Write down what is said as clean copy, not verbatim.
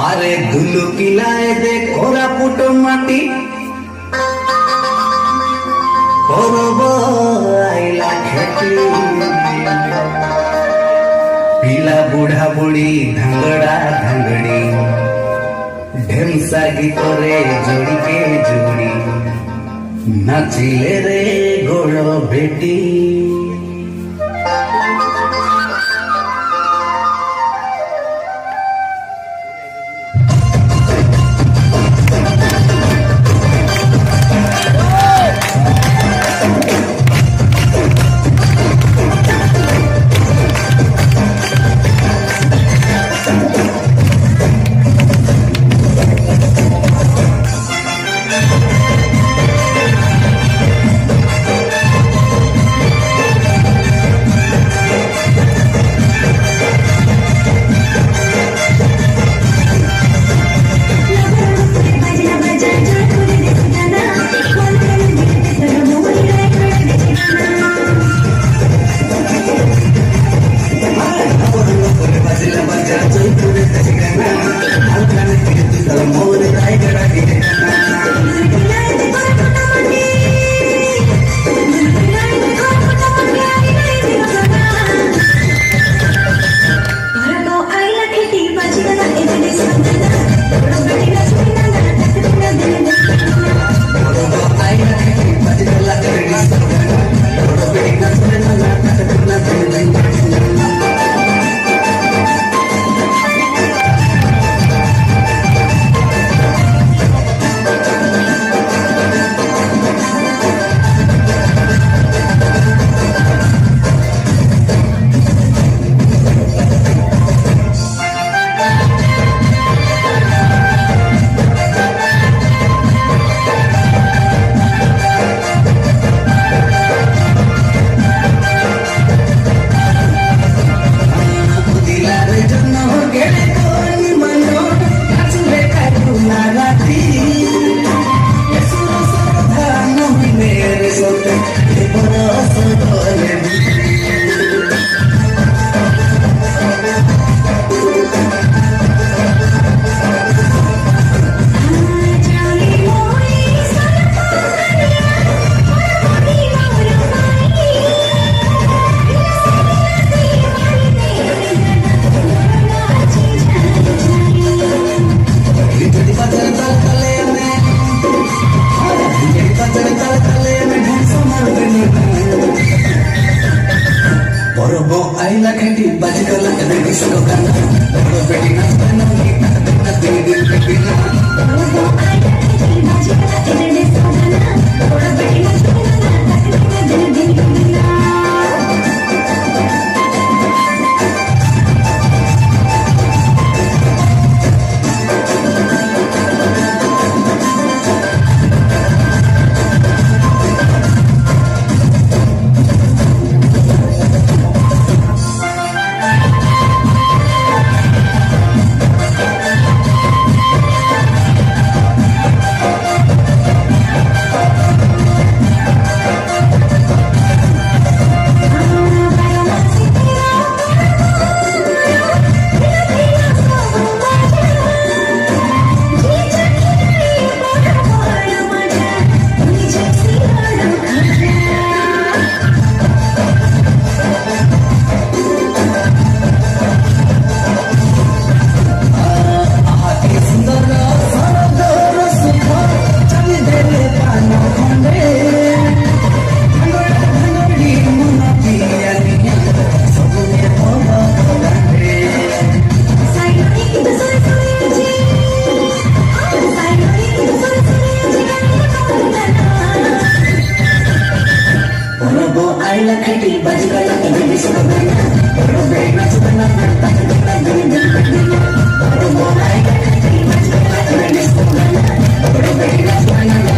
আরে দুলু কিলায় দে কোরাপুট মাটি করব আইলা খেটি পিলা বুড়া বুড়ি ধাঙ্গড়া ধাঙ্গড়ি ঢেমসা গীতরে জড়িকে জুড়ি নাচিলে রে গোড় বেটি आईला खेटी बाजीकला कदे किसको करना तो बेटी ना बनो नी ना दिल बेटी ना वो आईला खेटी बाजीकला कदे किसको करना तो बेटी ना बनो नी दिल ना आईला खेटी बाजीकला कदे किसको करना तो बेटी ना बनो नी